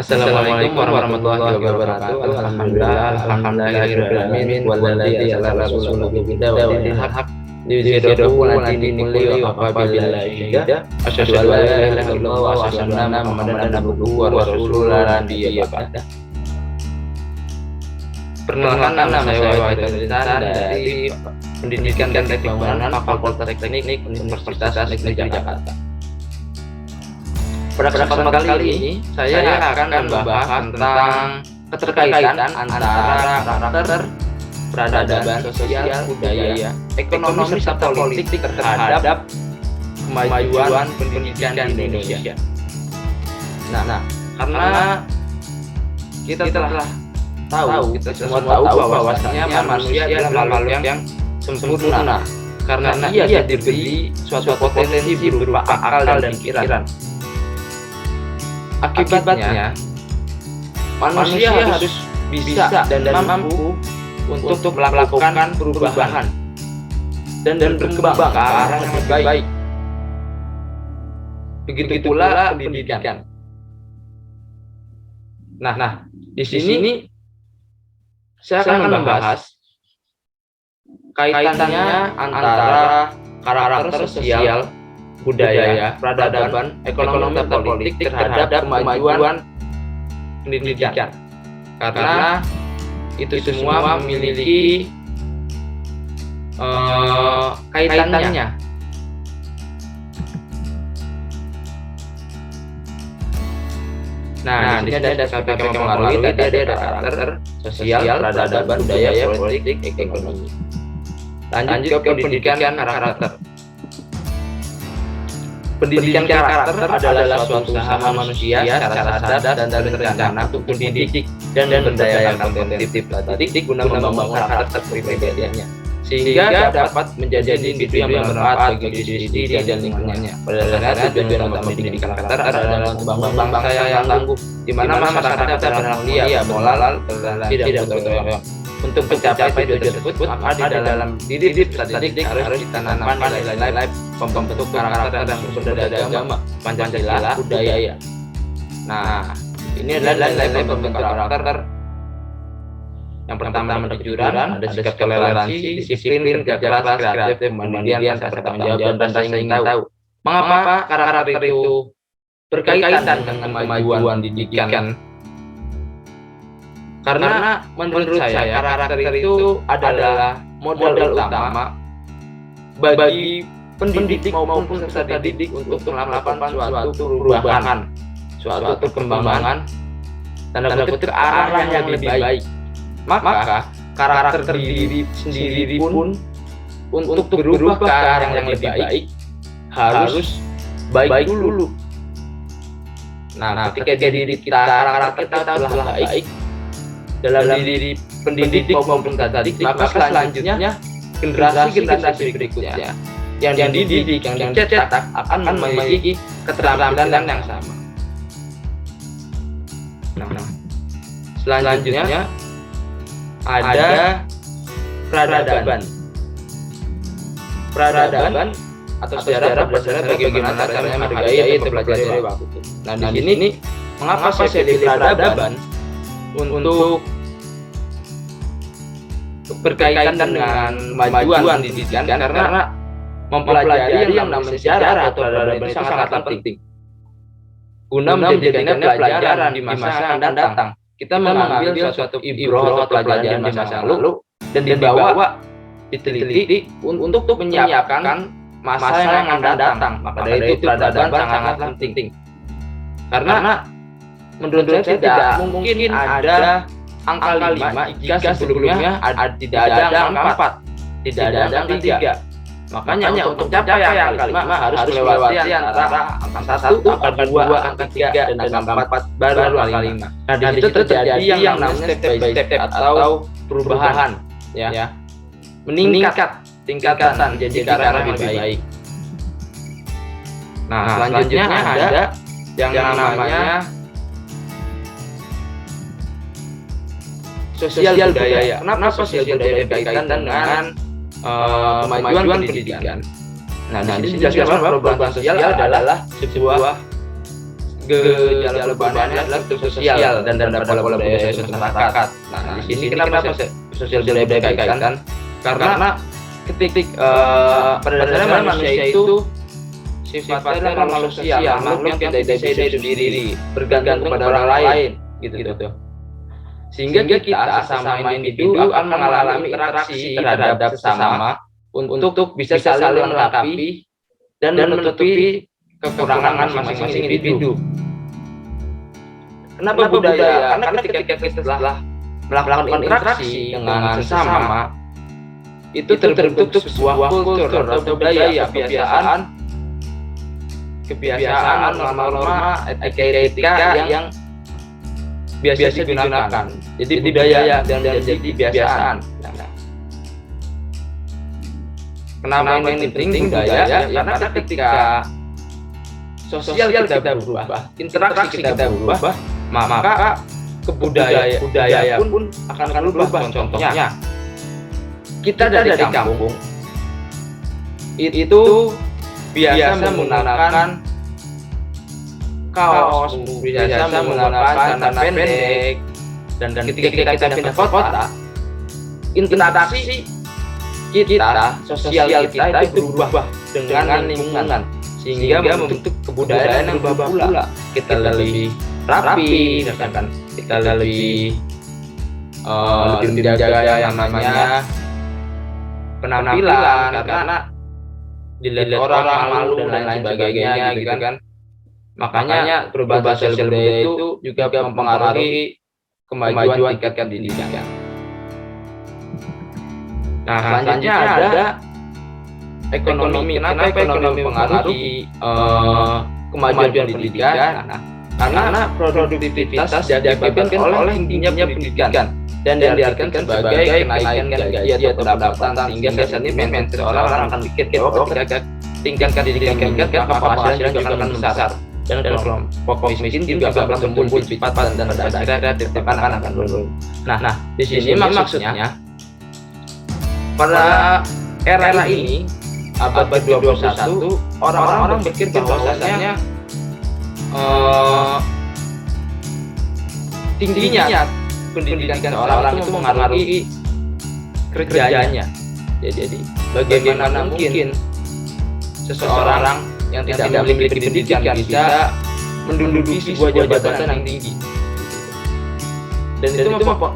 Assalamualaikum warahmatullahi wabarakatuh. Alhamdulillahirobbilalamin. Walladzi ala rasulihi bihuda wa dinil haq liyudhhirahu 'ala dini kullihi wa kafa billahi syahida. Asyhadu an la ilaha illallah wa asyhadu anna Muhammadan abduhu wa rasuluhu la nabiyya ba'dah. Perkenalkan, nama saya Wahid dari Pendidikan dan Teknik Bangunan Fakultas Teknik Universitas Negeri Jakarta. Pada kesempatan kali ini saya akan membahas tentang keterkaitan antara karakter, peradaban, sosial, budaya, ekonomi serta politik terhadap kemajuan pendidikan di Indonesia. Nah, karena kita telah tahu, kita semua tahu bahwasanya manusia adalah makhluk yang sempurna karena ia diberi suatu potensi berupa akal dan pikiran. Akibatnya, manusia harus bisa dan mampu untuk melakukan perubahan dan berkembang ke arah yang lebih baik. Begitu pula pendidikan. Nah, di sini saya akan membahas kaitannya antara karakter sosial, budaya, peradaban, ekonomi dan politik terhadap kemajuan pendidikan. Karena itu semua memiliki kaitannya. Nah, di sini ada aspek yang mempengaruhi, tadi ada karakter sosial, peradaban, budaya, politik, ekonomi. Lanjut ke pendidikan karakter. Pendidikan karakter adalah suatu usaha manusia secara sadar dan terencana untuk mendidik dan memberdayakan kompetitif guna membangun karakter kepribadiannya, sehingga dapat menjadi individu yang bermanfaat bagi diri sendiri dan lingkungannya. Pada dasarnya, tujuan utama pendidikan karakter adalah untuk membangun bangsa yang tangguh, di mana masyarakat benar mulia, moral, toleransi, dan gotong royong. Untuk mencapai tujuan tersebut, maka di dalam diri peserta didik harus ditanamkan nilai-nilai pembentuk karakter dan bersumber dari agama, Pancasila, budaya. Nah, ini adalah nilai pembentuk karakter. Yang pertama, kejujuran, ada sikap toleransi, disiplin, kerja keras, kreatif, kemandirian, bertanggung jawab, dan rasa ingin tahu. Mengapa karakter itu berkaitan dengan kemajuan pendidikan? Karena menurut saya karakter itu adalah modal utama bagi pendidik maupun peserta didik untuk melakukan suatu perubahan, suatu perkembangan, tanda kutip, ke arah yang lebih baik. Maka karakter diri sendiri pun untuk berubah ke arah yang lebih baik harus baik dulu. Nah, ketika diri kita, karakter kita telah baik dalam diri pendidik maupun peserta didik, maka selanjutnya generasi berikutnya yang dididik, yang dicetak akan memiliki keterampilan yang sama. Nah, selanjutnya ada peradaban. Peradaban atau sejarah berdasarkan bagaimana caranya menghargai atau mempelajari waktu. Nah, di sini mengapa saya pilih peradaban untuk berkaitan dengan kemajuan pendidikan? Karena mempelajari yang namanya sejarah atau peradaban itu sangat penting guna menjadikannya pelajaran di masa yang akan datang. Kita mengambil suatu ibrah atau pelajaran di masa lalu dan dibawa, diteliti untuk menyiapkan masa yang akan datang. Maka dari itu peradaban sangat penting. Karena menurut saya tidak mungkin ada angka 5 jika sebelumnya tidak ada angka 4, tidak ada angka 3. Makanya untuk mencapai angka 5 harus melewati antara angka 1, angka 2, angka 3, dan angka 4 baru angka 5. Nah, di situ terjadi yang namanya step by step atau perubahan, ya. Meningkat tingkatan jadi ke arah lebih baik. Nah, selanjutnya ada yang namanya sosial budaya. Kenapa sosial budaya berkaitan dengan kemajuan pendidikan? Nah, di sini dijelaskan bahwa perubahan sosial adalah sebuah gejala perubahannya adalah sosial dan pola budaya suatu masyarakat. Nah, di sini kenapa sosial budaya berkaitan? Karena pada dasarnya manusia itu sifatnya makhluk sosial, makhluk yang tidak bisa hidup sendiri, bergantung pada orang lain, gitu. Sehingga kita sesama individu akan mengalami interaksi terhadap sesama untuk bisa saling melengkapi dan menutupi kekurangan masing-masing individu. Kenapa budaya? Karena ketika kita telah melakukan interaksi dengan sesama, itu terbentuk sebuah kultur atau budaya, kebiasaan, norma-norma, etika yang biasa digunakan. Jadi budaya dan jadi kebiasaan. Kenapa ini penting budaya? Karena ketika sosial kita berubah, interaksi kita berubah, maka budaya pun akan berubah. Contohnya, kita dari kampung itu biasa menggunakan kaos, biasa menggunakan celana pendek, dan ketika kita pindah ke kota, interaksi kita, sosial kita itu berubah dengan lingkungan, sehingga membentuk kebudayaan yang berubah pula. Kita lebih rapi, kita lebih menjaga yang namanya penampilan, karena dilihat orang malu dan lain sebagainya, gitu kan. Makanya perubahan sosial budaya itu juga mempengaruhi kemajuan tingkat pendidikan. Nah, selanjutnya ada ekonomi. Kenapa ekonomi mempengaruhi kemajuan pendidikan? Karena produktivitas diakibatkan oleh tingginya pendidikan dan diartikan sebagai kenaikan gaji atau pendapatan, sehingga sentimen seseorang akan berpikir bahwa ketika tingkat pendidikan meningkat, maka penghasilan juga akan membesar, dan kelompok miskin juga akan tumbuh cepat dan pada akhirnya tertekan akan menurun. Nah, di sini maksudnya pada era ini, abad ke-21, orang-orang berpikir bahwasanya tingginya pendidikan seorang itu mempengaruhi kerjanya. Jadi bagaimana mungkin seseorang yang tidak memiliki pendidikan bisa menduduki sebuah jabatan yang tinggi? Dan itu apa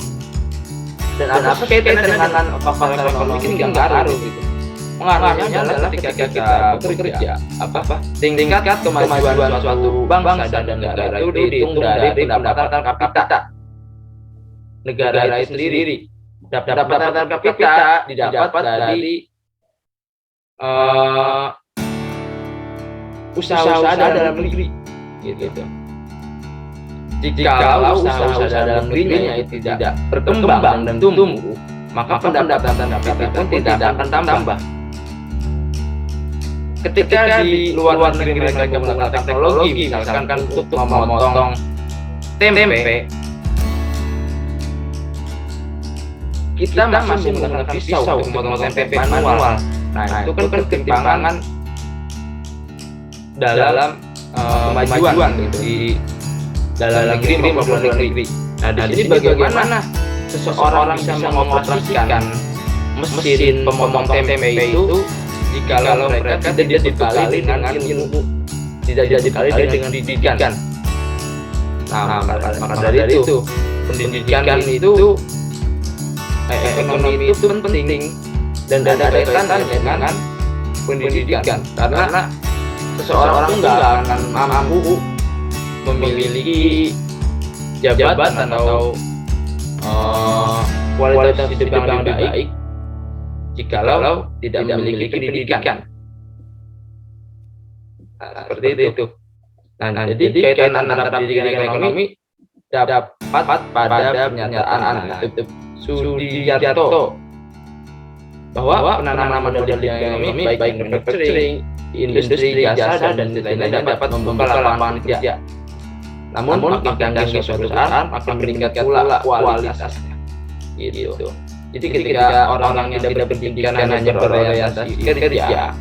kaitannya dengan faktor ekonomi? Mungkin nggak ngaruh gitu. Pengaruhnya adalah ketika kita bekerja, tingkat kemajuan suatu bangsa dan negara itu dihitung dari pendapatan kapita negara itu sendiri. Pendapatan kapita didapat dari usaha-usaha dalam negeri, gitu. Jika usaha-usaha dalam negerinya itu tidak berkembang dan tumbuh, maka pendapatan kapita pun tidak akan tambah. Ketika di luar negeri mereka menggunakan teknologi, misalkan untuk memotong tempe, kita masih menggunakan pisau untuk memotong tempe manual. Nah, itu kan ketimpangan dalam kemajuan gitu di dalam negeri maupun luar negeri. Nah, di sini bagaimana seseorang bisa mengoperasikan mesin pemotong tempe itu jika mereka tidak dibekali dengan ilmu, tidak dibekali dengan pendidikan. Nah, maka dari itu pendidikan itu ekonomi itu penting dan ada kaitannya dengan pendidikan, karena seseorang itu nggak akan mampu memiliki jabatan atau kualitas hidup yang lebih baik jikalau tidak memiliki pendidikan. Nah, seperti itu. Nah, jadi kaitan antara pendidikan dan ekonomi dapat pada pernyataan Sudiarto bahwa penanaman modal ekonomi baik manufacturing, industri, jasa, dan lain-lain dapat membuka lapangan kerja. Namun makin canggih suatu perusahaan, makin meningkat pula kualitasnya. Gitu. Jadi ketika orang yang tidak berpendidikan hanya berorientasi kerja,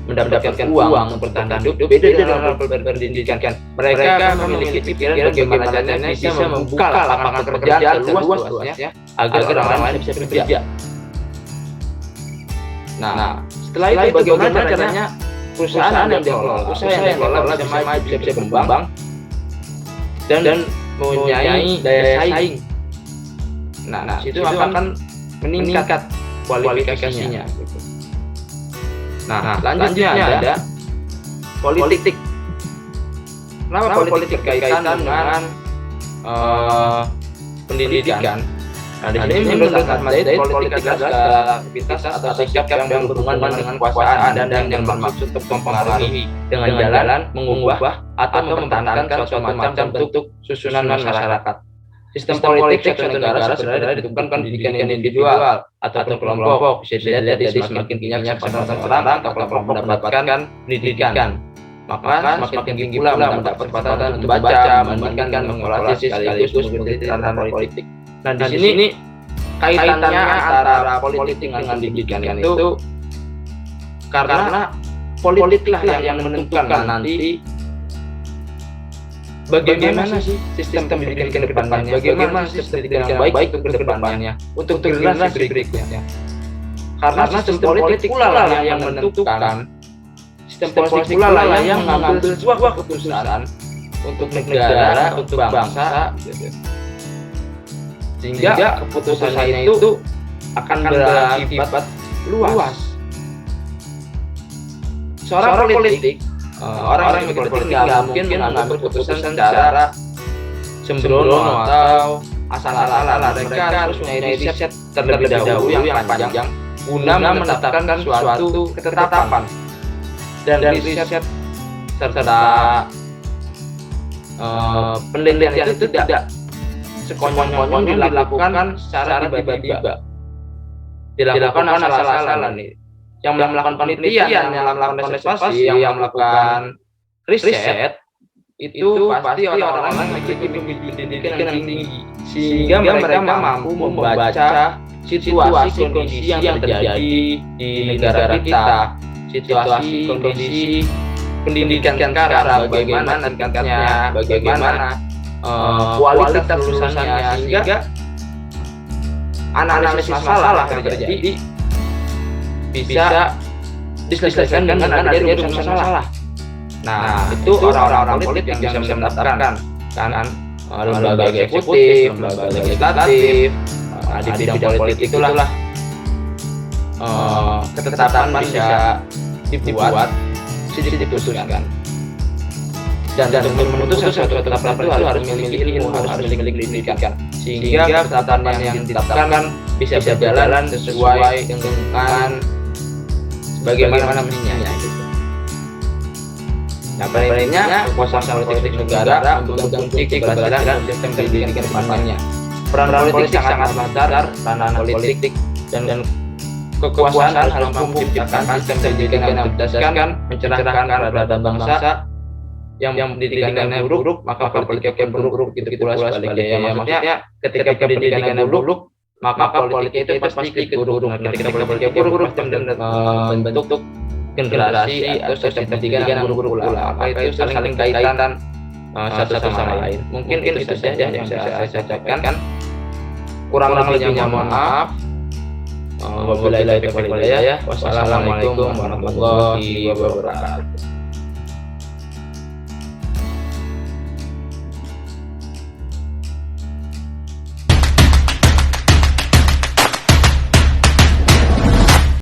mendapatkan uang untuk bertahan hidup beda dengan berpendidikan. Mereka memiliki pikiran bagaimana caranya bisa membuka lapangan pekerjaan seluas-luasnya agar orang lain bisa bekerja. Nah, setelah itu bagaimana caranya perusahaan yang dikelola bisa maju, bisa berkembang dan mempunyai daya saing. Nah, itu akan meningkat kualifikasinya. Nah, selanjutnya ada politik. Kenapa politik kaitan dengan pendidikan? Nah, di sini menurut Ahmad Dayed, politik adalah aktivitas atau sikap yang berhubungan dengan kekuasaan dan yang bermaksud untuk mempengaruhi dengan jalan mengubah atau mempertahankan suatu macam bentuk susunan masyarakat. Sistem politik suatu negara sebenarnya ditentukan pendidikan individual atau kelompok. Bisa dilihat dari semakin tingginya orang atau kelompok mendapatkan pendidikan, maka semakin tinggi pula mendapat kesempatan untuk membaca, membandingkan, mengevaluasi sekaligus mengikuti ranah politik. Nah, di sini kaitannya antara politik dengan pendidikan itu karena politik lah yang menentukan nanti bagaimana sih sistem pendidikan ke depannya, bagaimana sistem pendidikan yang baik untuk ke depannya, untuk generasi berikutnya. Karena sistem politik pula lah yang menentukan, sistem politik pula lah yang mengambil sebuah keputusan untuk negara, untuk bangsa, gitu. Sehingga keputusannya itu akan berakibat luas. Seorang politik, orang yang berpolitik nggak mungkin mengambil keputusan secara sembrono atau asal-asalan. Mereka harus mempunyai riset terlebih dahulu yang panjang guna menetapkan suatu ketetapan, dan riset serta penelitian itu tidak sekonyong-konyong dilakukan secara tiba-tiba, dilakukan asal-asalan nih. Yang melakukan penelitian, yang melakukan konservasi, yang melakukan riset itu pasti orang-orang yang memiliki pendidikan yang tinggi, sehingga mereka mampu membaca situasi kondisi yang terjadi di negara kita, situasi kondisi pendidikan sekarang, bagaimana tingkatnya, bagaimana kualitas lulusannya, sehingga analisis masalah yang terjadi bisa diselesaikan dengan adanya rumus masalah. Nah, itu orang-orang politik yang bisa mendaftarkan kan lembaga eksekutif, lembaga legislatif, di bidang politik itulah ketetapan bisa dibuat, bisa diputuskan. Dan untuk memutuskan suatu ketetapan itu harus memiliki ilmu, harus memiliki pendidikan, sehingga ketetapan yang ditetapkan bisa berjalan sesuai dengan bagaimana mestinya gitu. Nah, pentingnya kekuasaan politik negara untuk kunci keberhasilan sistem pendidikan ke depannya. Peran politik sangat besar, ranah politik dan kekuasaan harus mampu menciptakan sistem pendidikan yang berdasarkan mencerahkan keadaan bangsa. Yang pendidikannya buruk, maka politiknya buruk, gitu pula sebaliknya. Maksudnya ketika pendidikannya buruk, maka politik itu pasti ikut buruk. Ketika politiknya buruk, pasti membentuk generasi atau sistem pendidikan yang buruk pula. Maka itu saling kaitan satu sama lain. Mungkin itu saja yang bisa saya sampaikan. Kurang lebihnya mohon maaf. Wabillahi taufiq wal hidayah. Wassalamualaikum warahmatullahi wabarakatuh.